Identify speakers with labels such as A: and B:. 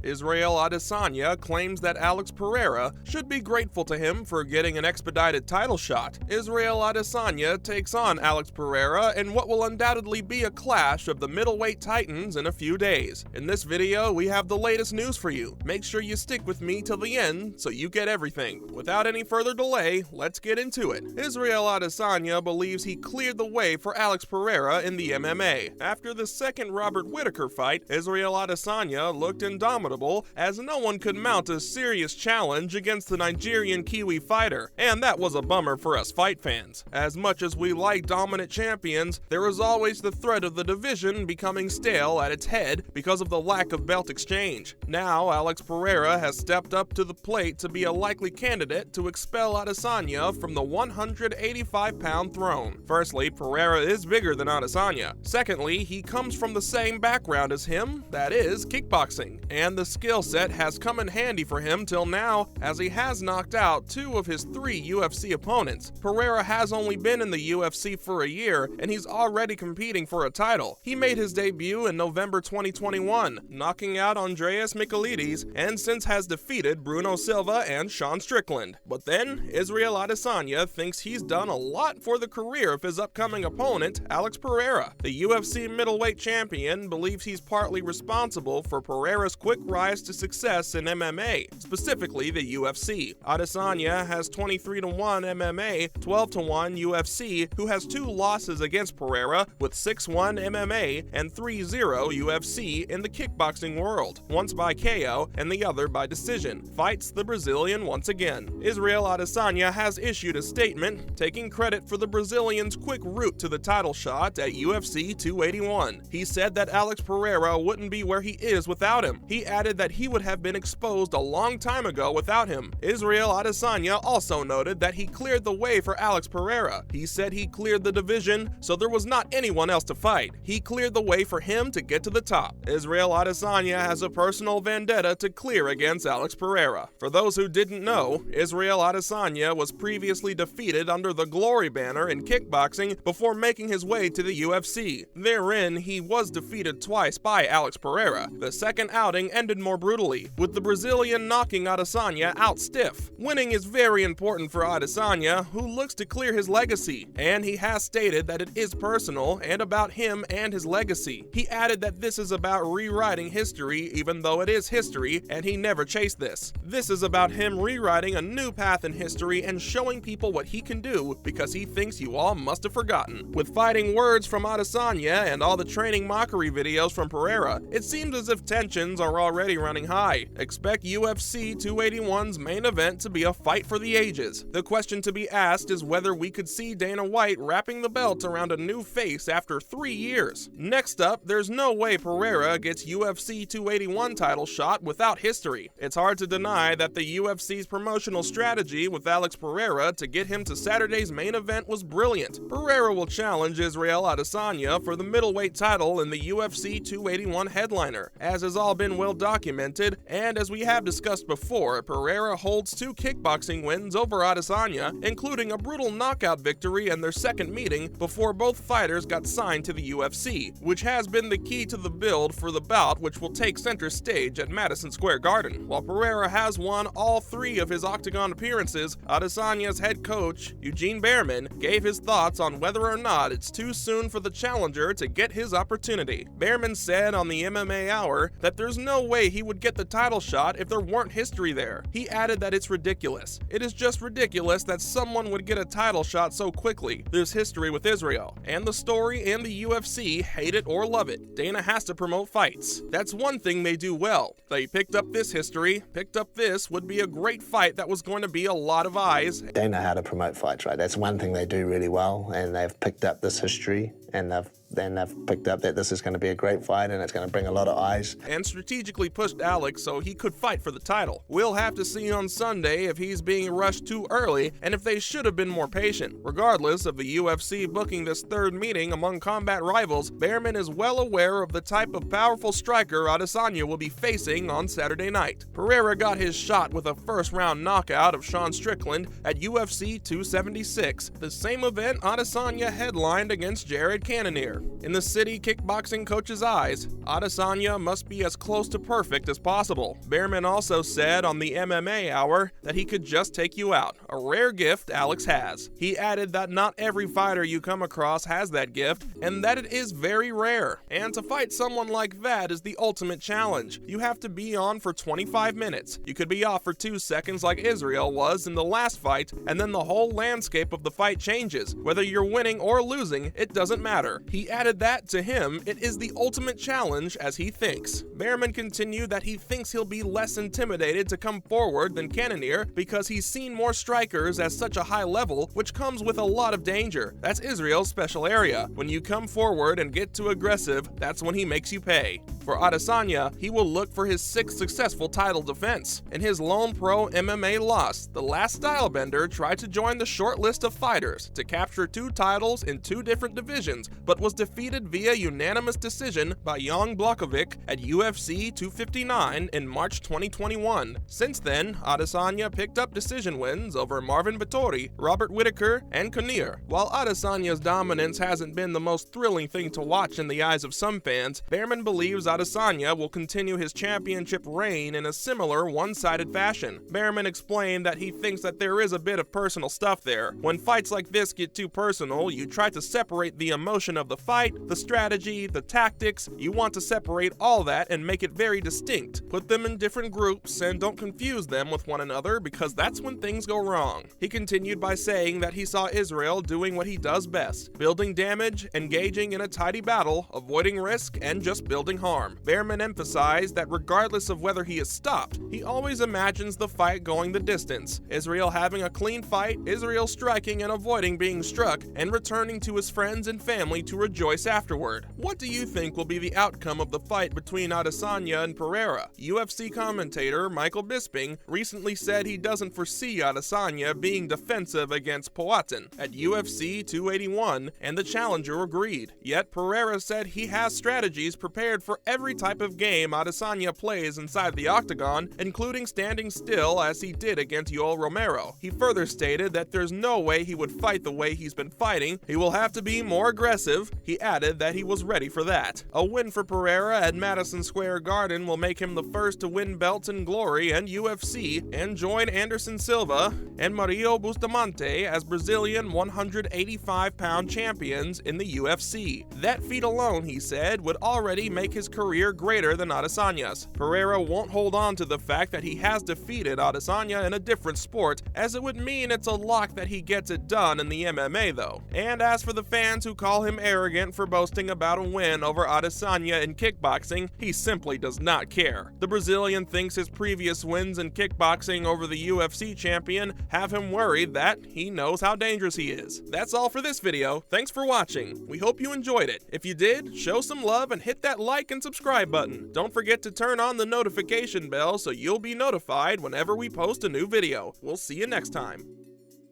A: Israel Adesanya claims that Alex Pereira should be grateful to him for getting an expedited title shot. Israel Adesanya takes on Alex Pereira in what will undoubtedly be a clash of the middleweight titans in a few days. In this video, we have the latest news for you. Make sure you stick with me till the end so you get everything. Without any further delay, let's get into it. Israel Adesanya believes he cleared the way for Alex Pereira in the MMA. After the second Robert Whittaker fight, Israel Adesanya looked indomitable as no one could mount a serious challenge against the Nigerian Kiwi fighter, and that was a bummer for us fight fans. As much as we like dominant champions, there is always the threat of the division becoming stale at its head because of the lack of belt exchange. Now, Alex Pereira has stepped up to the plate to be a likely candidate to expel Adesanya from the 185-pound throne. Firstly, Pereira is bigger than Adesanya. Secondly, he comes from the same background as him, that is, kickboxing, and the skill set has come in handy for him till now, as he has knocked out 2 of his 3 UFC opponents. Pereira has only been in the UFC for a year, and he's already competing for a title. He made his debut in November 2021, knocking out Andreas Michailidis, and since has defeated Bruno Silva and Sean Strickland. But then, Israel Adesanya thinks he's done a lot for the career of his upcoming opponent, Alex Pereira. The UFC middleweight champion believes he's partly responsible for Pereira's quick rise to success in MMA, specifically the UFC. Adesanya has 23-1 MMA, 12-1 UFC, who has 2 losses against Pereira with 6-1 MMA and 3-0 UFC in the kickboxing world, once by KO and the other by decision. Fights the Brazilian once again. Israel Adesanya has issued a statement taking credit for the Brazilian's quick route to the title shot at UFC 281. He said that Alex Pereira wouldn't be where he is without him. He added that he would have been exposed a long time ago without him. Israel Adesanya also noted that he cleared the way for Alex Pereira. He said he cleared the division, so there was not anyone else to fight. He cleared the way for him to get to the top. Israel Adesanya has a personal vendetta to clear against Alex Pereira. For those who didn't know, Israel Adesanya was previously defeated under the Glory banner in kickboxing before making his way to the UFC. Therein, he was defeated twice by Alex Pereira. The second outing ended more brutally, with the Brazilian knocking Adesanya out stiff. Winning is very important for Adesanya, who looks to clear his legacy, and he has stated that it is personal and about him and his legacy. He added that this is about rewriting history, even though it is history, and he never chased this. This is about him rewriting a new path in history and showing people what he can do, because he thinks you all must have forgotten. With fighting words from Adesanya and all the training mockery videos from Pereira, it seems as if tensions are already running high. Expect UFC 281's main event to be a fight for the ages. The question to be asked is whether we could see Dana White wrapping the belt around a new face after 3 years. Next up, there's no way Pereira gets UFC 281 title shot without history. It's hard to deny that the UFC's promotional strategy with Alex Pereira to get him to Saturday's main event was brilliant. Pereira will challenge Israel Adesanya for the middleweight title in the UFC 281 headliner, as has all been well documented, and as we have discussed before, Pereira holds 2 kickboxing wins over Adesanya, including a brutal knockout victory in their second meeting before both fighters got signed to the UFC, which has been the key to the build for the bout, which will take center stage at Madison Square Garden. While Pereira has won all 3 of his octagon appearances, Adesanya's head coach, Eugene Bareman, gave his thoughts on whether or not it's too soon for the challenger to get his opportunity. Bareman said on the MMA Hour that there's no way he would get the title shot if there weren't history there. He added that it's ridiculous. It is just ridiculous that someone would get a title shot so quickly. There's history with Israel, and the story and the UFC, hate it or love it, Dana has to promote fights. That's one thing they do well. They picked up this history, picked up this would be a great fight that was going to be a lot of eyes.
B: They know how to promote fights, right? That's one thing they do really well, and they've picked up this history, and they've picked up that this is going to be a great fight and it's going to bring a lot of eyes.
A: And strategically pushed Alex so he could fight for the title. We'll have to see on Sunday if he's being rushed too early and if they should have been more patient. Regardless of the UFC booking this third meeting among combat rivals, Bareman is well aware of the type of powerful striker Adesanya will be facing on Saturday night. Pereira got his shot with a first-round knockout of Sean Strickland at UFC 276, the same event Adesanya headlined against Jared Cannonier. either. In the city kickboxing coach's eyes, Adesanya must be as close to perfect as possible. Bareman also said on the MMA Hour that he could just take you out, a rare gift Alex has. He added that not every fighter you come across has that gift, and that it is very rare. And to fight someone like that is the ultimate challenge. You have to be on for 25 minutes. You could be off for 2 seconds like Israel was in the last fight, and then the whole landscape of the fight changes. Whether you're winning or losing, it doesn't matter. He added that, to him, it is the ultimate challenge as he thinks. Bareman continued that he thinks he'll be less intimidated to come forward than Cannonier because he's seen more strikers at such a high level, which comes with a lot of danger. That's Israel's special area. When you come forward and get too aggressive, that's when he makes you pay. For Adesanya, he will look for his 6th successful title defense. In his lone pro MMA loss, the last stylebender tried to join the short list of fighters to capture 2 titles in 2 different divisions, but was defeated via unanimous decision by Jan Blachowicz at UFC 259 in March 2021. Since then, Adesanya picked up decision wins over Marvin Vettori, Robert Whittaker, and Cannonier. While Adesanya's dominance hasn't been the most thrilling thing to watch in the eyes of some fans, Bareman believes Adesanya will continue his championship reign in a similar one-sided fashion. Bareman explained that he thinks that there is a bit of personal stuff there. When fights like this get too personal, you try to separate the emotion of the fight, the strategy, the tactics. You want to separate all that and make it very distinct. Put them in different groups and don't confuse them with one another because that's when things go wrong. He continued by saying that he saw Israel doing what he does best, building damage, engaging in a tidy battle, avoiding risk, and just building harm. Bareman emphasized that regardless of whether he is stopped, he always imagines the fight going the distance, Israel having a clean fight, Israel striking and avoiding being struck, and returning to his friends and family to rejoice afterward. What do you think will be the outcome of the fight between Adesanya and Pereira? UFC commentator Michael Bisping recently said he doesn't foresee Adesanya being defensive against Poatan at UFC 281, and the challenger agreed. Yet Pereira said he has strategies prepared for every type of game Adesanya plays inside the octagon, including standing still as he did against Yoel Romero. He further stated that there's no way he would fight the way he's been fighting. He will have to be more aggressive. He added that he was ready for that. A win for Pereira at Madison Square Garden will make him the first to win belts in Glory and UFC and join Anderson Silva and Mario Bustamante as Brazilian 185-pound champions in the UFC. That feat alone, he said, would already make his career greater than Adesanya's. Pereira won't hold on to the fact that he has defeated Adesanya in a different sport, as it would mean it's a lock that he gets it done in the MMA though. And as for the fans who call him arrogant for boasting about a win over Adesanya in kickboxing, he simply does not care. The Brazilian thinks his previous wins in kickboxing over the UFC champion have him worried that he knows how dangerous he is. That's all for this video. Thanks for watching. We hope you enjoyed it. If you did, show some love and hit that like and subscribe button. Don't forget to turn on the notification bell so you'll be notified whenever we post a new video. We'll see you next time.